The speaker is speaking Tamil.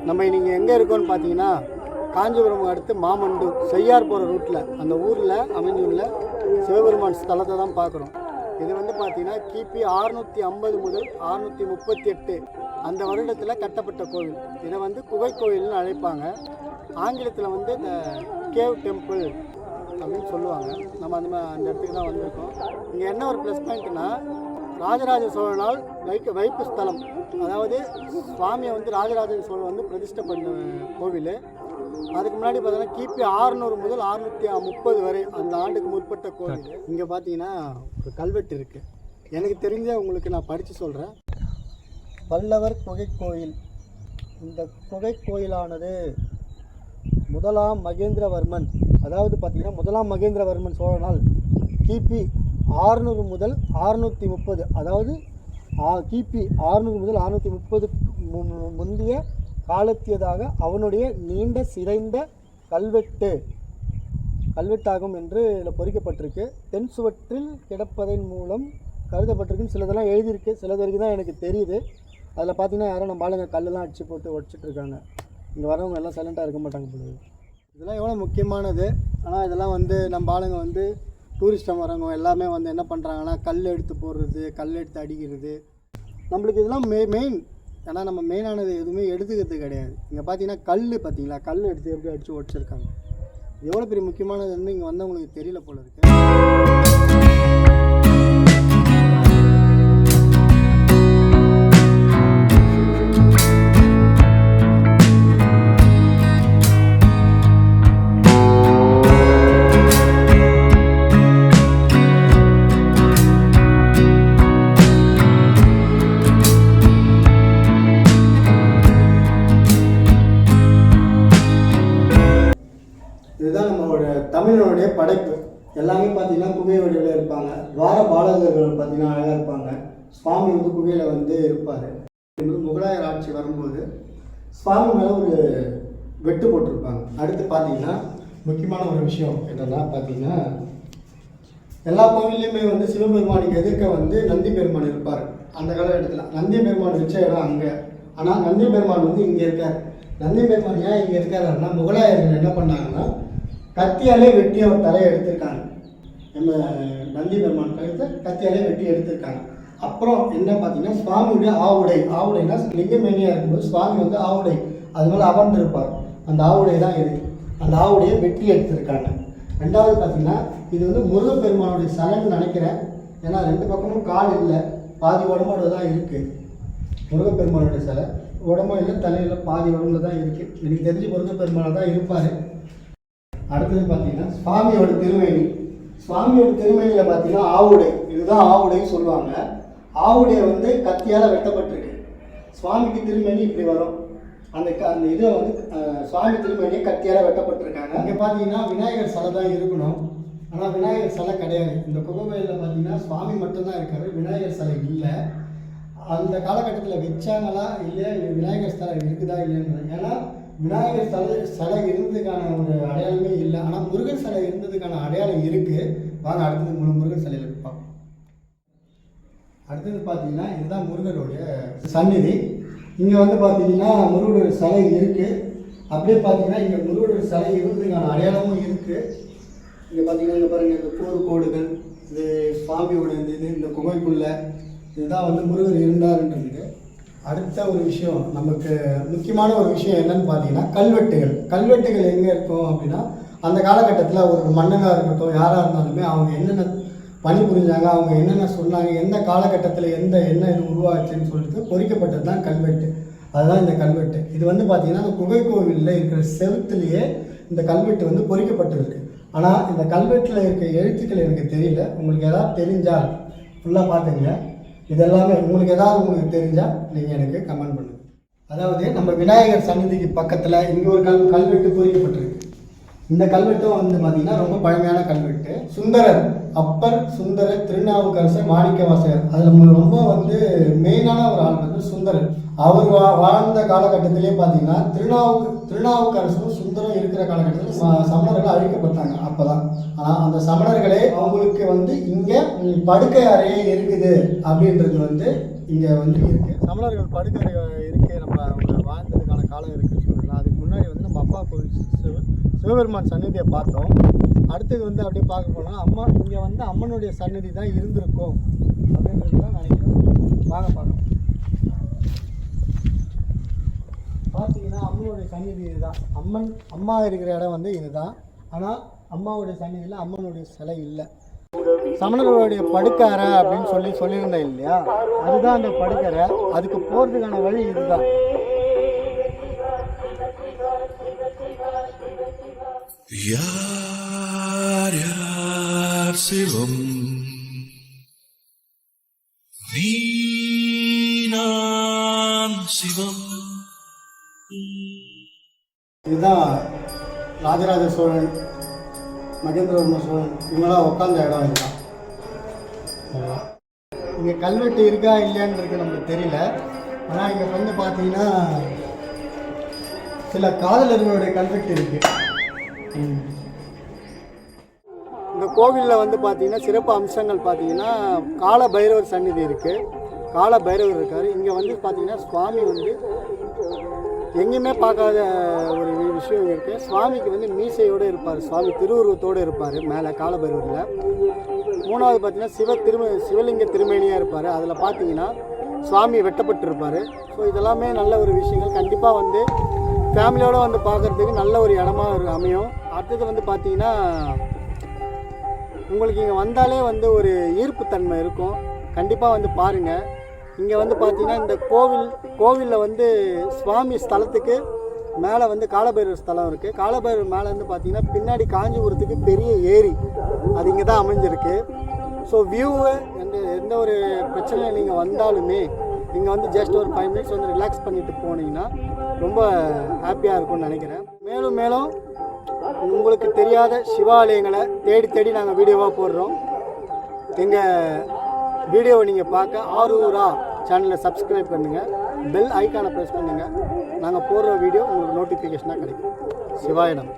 நம்ம இன்றைக்கி எங்கே இருக்கோன்னு பார்த்தீங்கன்னா காஞ்சிபுரம் அடுத்து மாமண்டூர் செய்யார் போகிற ரூட்டில் அந்த ஊரில் அமைந்துள்ள சிவபெருமான் ஸ்தலத்தை தான் பார்க்குறோம். இது வந்து பார்த்திங்கன்னா கிபி 650 முதல் 638 அந்த வருடத்தில் கட்டப்பட்ட கோவில். இதை வந்து குகை கோவில்னு அழைப்பாங்க. ஆங்கிலத்தில் வந்து இந்த கேவ் டெம்பிள் அப்படின்னு சொல்லுவாங்க. நம்ம அந்த இடத்துக்கு தான் வந்திருக்கோம். இங்கே என்ன ஒரு ப்ளஸ் பாயிண்ட்னா, ராஜராஜ சோழனால் வைப்பு ஸ்தலம், அதாவது சுவாமியை வந்து ராஜராஜ சோழன் வந்து பிரதிஷ்டை பண்ண கோவில். அதுக்கு முன்னாடி பார்த்தீங்கன்னா கிபி 600 முதல் 630 வரை அந்த ஆண்டுக்கு முற்பட்ட கோவில். இங்கே பார்த்தீங்கன்னா ஒரு கல்வெட்டு இருக்குது. எனக்கு தெரிஞ்ச உங்களுக்கு நான் படித்து சொல்கிறேன். பல்லவர் குகை கோயில். இந்த குகை கோயிலானது முதலாம் மகேந்திரவர்மன், அதாவது பார்த்திங்கன்னா முதலாம் மகேந்திரவர்மன் சோழனால் கிபி 600 முதல் 630, அதாவது கிபி 600 முதல் 630 முந்தைய காலத்தியதாக அவனுடைய நீண்ட சிதைந்த கல்வெட்டாகும் என்று இதில் பொறிக்கப்பட்டிருக்கு. தென் சுவற்றில் கிடப்பதன் மூலம் கருதப்பட்டிருக்குன்னு சிலதெல்லாம் எழுதியிருக்கு. சிலது வரைக்கும் தான் எனக்கு தெரியுது. அதில் பார்த்தீங்கன்னா யாரும் நம்ம ஆளுங்க கல்லெல்லாம் அடித்து போட்டு உடச்சிட்டு இருக்காங்க. இங்கே வரவங்க எல்லாம் சைலண்ட்டாக இருக்க மாட்டாங்க போல. இதெல்லாம் எவ்வளோ முக்கியமானது. ஆனால் இதெல்லாம் வந்து நம்ம ஆளுங்க வந்து டூரிஸ்ட்டாக வரவங்க எல்லாமே வந்து என்ன பண்ணுறாங்கன்னா கல் எடுத்து போடுறது, கல் எடுத்து அடிக்கிறது. நம்மளுக்கு இதெல்லாம் மெயின். ஏன்னா நம்ம மெயினானது எதுவுமே எடுத்துக்கிறது கிடையாது. இங்கே பார்த்தீங்கன்னா பார்த்தீங்களா, கல் எடுத்து எப்படி அடித்து உடச்சிருக்காங்க. எவ்வளோ பெரிய முக்கியமானது வந்து இங்கே வந்தவங்களுக்கு தெரியல போல இருக்கு. இதுதான் நம்மளோட தமிழனுடைய படைப்பு. எல்லாமே பார்த்தீங்கன்னா குகை வடிவில் இருப்பாங்க. துவார பாலகர்கள் பார்த்தீங்கன்னா அழகாக இருப்பாங்க. சுவாமி வந்து குகையில் வந்து இருப்பார். முகலாயர் ஆட்சி வரும்போது சுவாமி மேலே ஒரு வெட்டு போட்டிருப்பாங்க. அடுத்து பார்த்தீங்கன்னா முக்கியமான ஒரு விஷயம் என்னென்னா பார்த்தீங்கன்னா, எல்லா கோவில்லையுமே வந்து சிவபெருமானுக்கு எதிர்க்க வந்து நந்தி பெருமான் இருப்பார். அந்த காலகட்டத்தில் நந்தி பெருமான் வச்ச இடம் அங்கே. ஆனால் நந்தி பெருமான் வந்து இங்கே இருக்கார். நந்தி பெருமான் ஏன் இங்கே இருக்காருன்னா, முகலாயர்கள் என்ன பண்ணாங்கன்னா கத்தியாலே வெட்டி அவர் தலையை எடுத்திருக்காங்க. நம்ம நந்தி பெருமான் கழுத்தை கத்தியாலே வெட்டி எடுத்திருக்காங்க. அப்புறம் என்ன பார்த்தீங்கன்னா, சுவாமியுடைய ஆவுடைனா லிங்கமேனியாக இருக்கும்போது சுவாமி வந்து ஆவுடை அது மேலே அமர்ந்திருப்பார். அந்த ஆவுடை தான் இது. அந்த ஆவுடையை வெட்டி எடுத்திருக்காங்க. ரெண்டாவது பார்த்தீங்கன்னா, இது வந்து முருகப்பெருமானுடைய சலைன்னு நினைக்கிறேன். ஏன்னா ரெண்டு பக்கமும் கால் இல்லை, பாதி உடம்போடு தான் இருக்குது. முருகப்பெருமானுடைய சிலை உடம்பு இல்லை, தலையில் பாதி உடம்புல தான் இருக்குது. எனக்கு தெரிஞ்சு முருகப்பெருமானை தான் இருப்பார். அடுத்தது பார்த்தீங்கன்னா சுவாமியோட திருமேனியில் பார்த்தீங்கன்னா ஆவுடை, இதுதான் ஆவுடைன்னு சொல்லுவாங்க. ஆவுடையை வந்து கத்தியால் வெட்டப்பட்டிருக்கு. சுவாமிக்கு திருமேனி இப்படி வரும். அந்த இதை வந்து சுவாமி திருமேனியை கத்தியால் வெட்டப்பட்டிருக்காங்க. இங்கே பார்த்தீங்கன்னா விநாயகர் சிலை தான் இருக்கணும். ஆனால் விநாயகர் சிலை கிடையாது. இந்த குகையில் பார்த்தீங்கன்னா சுவாமி மட்டும்தான் இருக்காரு, விநாயகர் சிலை இல்லை. அந்த காலகட்டத்தில் வச்சாங்களா இல்லை, விநாயகர் சிலை இருக்குதா இல்லைன்னு. ஏன்னா விநாயகர் சிலை இருந்ததுக்கான ஒரு அடையாளமே இல்லை. ஆனால் முருகன் சிலை இருந்ததுக்கான அடையாளம் இருக்குது. வாங்க அடுத்தது முருகன் சிலையில் இருப்பாங்க. அடுத்தது பார்த்தீங்கன்னா இதுதான் முருகனுடைய சந்நிதி. இங்கே வந்து பார்த்தீங்கன்னா முருகனுடைய சிலை இருக்குது. அப்படியே பார்த்தீங்கன்னா இங்கே முருகனுடைய சிலை இருந்ததுக்கான அடையாளமும் இருக்குது. இங்கே பார்த்தீங்கன்னா இங்கே பாருங்கள், இந்த போர் கோடுகள், இது சுவாமியோட இந்த குகைக்குள்ளே இதுதான் வந்து முருகர் இருந்தாருன்றது. அடுத்த ஒரு விஷயம், நமக்கு முக்கியமான ஒரு விஷயம் என்னன்னு பார்த்தீங்கன்னா கல்வெட்டுகள் எங்கே இருக்கும் அப்படின்னா, அந்த காலகட்டத்தில் ஒரு மன்னனாக இருக்கட்டும், யாராக இருந்தாலுமே அவங்க என்னென்ன பணி புரிஞ்சாங்க, அவங்க என்னென்ன சொன்னாங்க, எந்த காலகட்டத்தில் என்ன இது உருவாச்சுன்னு சொல்லிட்டு பொறிக்கப்பட்டது தான் கல்வெட்டு. அதுதான் இந்த கல்வெட்டு. இது வந்து பார்த்தீங்கன்னா அந்த குகை கோவிலில் இருக்கிற செவுத்துலேயே இந்த கல்வெட்டு வந்து பொறிக்கப்பட்டிருக்கு. ஆனால் இந்த கல்வெட்டில் இருக்க எழுத்துக்கள் எனக்கு தெரியல. உங்களுக்கு எதாவது தெரிஞ்சால் ஃபுல்லாக பார்த்துங்க. இதெல்லாமே உங்களுக்கு ஏதாவது தெரிஞ்சால் நீங்கள் எனக்கு கமெண்ட் பண்ணுங்கள். அதாவது நம்ம விநாயகர் சந்நிதிக்கு பக்கத்தில் இங்கே ஒரு கல்வெட்டு பொறிக்கப்பட்டிருக்கு. இந்த கல்வெட்டும் வந்து பார்த்திங்கன்னா ரொம்ப பழமையான கல்வெட்டு. அப்பர் சுந்தரர் திருநாவுக்கரசர் மாணிக்கவாசகர், அதில் ரொம்ப வந்து மெயினான ஒரு ஆள் வந்து சுந்தரர். அவர் வாழ்ந்த காலகட்டத்திலே பார்த்தீங்கன்னா திருநாவுக்கரசரும் சுந்தரம் இருக்கிற காலகட்டத்தில் சமணர்கள் அழிக்கப்பட்டாங்க அப்போ தான். ஆனால் அந்த சமணர்களே அவங்களுக்கு வந்து இங்கே படுக்கை அறையே இருக்குது அப்படின்றது வந்து இங்கே வந்து இருக்குது. சமணர்கள் படுக்கை அறை இருக்குது, நம்ம வாழ்ந்ததுக்கான காலம் இருக்குது. சிவபெருமான் சன்னதியை பார்த்தோம். அடுத்தது வந்து அப்படியே பார்க்க போனால் இங்கே வந்து அம்மனுடைய சன்னதி தான் இருந்திருக்கும் அப்படின்றது தான் நினைக்கிறேன். வாங்க பார்க்கலாம். பார்த்தீங்கன்னா அம்மனுடைய சன்னதி இதுதான். அம்மா இருக்கிற இடம் வந்து இதுதான். ஆனால் அம்மாவுடைய சன்னதியில் அம்மனுடைய சிலை இல்லை. சமணர்களுடைய படுக்கறை அப்படின்னு சொல்லியிருந்தேன் இல்லையா, அதுதான் அந்த படுக்கறை. அதுக்கு போகிறதுக்கான வழி இதுதான். யார் யார் சிவம் நீனான் சிவம். இதுதான் ராஜராஜ சோழன், மகேந்திரவர்ம சோழன் இவங்களாம் உட்காந்த இடம் இதுதான். இங்கே கல்வெட்டு இருக்கா இல்லையான்றது நமக்கு தெரியல. ஆனால் இங்கே வந்து பார்த்தீங்கன்னா சில காதலர்களுடைய கல்வெட்டு இருக்குது. இந்த கோவிலில் வந்து பார்த்தீங்கன்னா சிறப்பு அம்சங்கள் பார்த்தீங்கன்னா கால பைரவர் சந்நிதி இருக்குது. கால பைரவர் இருக்கார். இங்கே வந்து பார்த்தீங்கன்னா சுவாமி வந்து எங்கேயுமே பார்க்காத ஒரு விஷயம் இருக்குது. சுவாமிக்கு வந்து மீசையோடு இருப்பார். சுவாமி திருவுருவத்தோடு இருப்பார் மேலே காலபைரவரில். மூணாவது பார்த்தீங்கன்னா சிவலிங்க திருமேனியாக இருப்பார். அதில் பார்த்தீங்கன்னா சுவாமி வெட்டப்பட்டிருப்பார். ஸோ இதெல்லாமே நல்ல ஒரு விஷயங்கள். கண்டிப்பாக வந்து ஃபேமிலியோடு வந்து பார்க்குறதுக்கு நல்ல ஒரு இடமா அமையும். அடுத்தது வந்து பார்த்தீங்கன்னா உங்களுக்கு இங்கே வந்தாலே வந்து ஒரு ஈர்ப்புத்தன்மை இருக்கும். கண்டிப்பாக வந்து பாருங்கள். இங்கே வந்து பார்த்தீங்கன்னா இந்த கோவிலில் வந்து சுவாமி ஸ்தலத்துக்கு மேலே வந்து காலபைரவர் ஸ்தலம் இருக்குது. காலபைரவர் மேலே வந்து பார்த்தீங்கன்னா பின்னாடி காஞ்சிபுரத்துக்கு பெரிய ஏரி அது இங்கே தான் அமைஞ்சிருக்கு. ஸோ வியூவு எந்த ஒரு பிரச்சனையும் நீங்கள் வந்தாலுமே இங்கே வந்து ஜஸ்ட் ஒரு 5 மினிட்ஸ் வந்து ரிலாக்ஸ் பண்ணிட்டு போனீங்கன்னா ரொம்ப ஹாப்பியாக இருக்கும்னு நினைக்கிறேன். மேலும் உங்களுக்கு தெரியாத சிவாலயங்களை தேடி நாங்கள் வீடியோவாக போடுறோம். எங்கள் வீடியோவை நீங்கள் பார்க்க ஆரூரா சேனலை சப்ஸ்கிரைப் பண்ணுங்கள். பெல் ஐக்கானை ப்ரெஸ் பண்ணுங்கள். நாங்கள் போடுற வீடியோ உங்களுக்கு நோட்டிஃபிகேஷனாக கிடைக்கும். சிவாய நமः.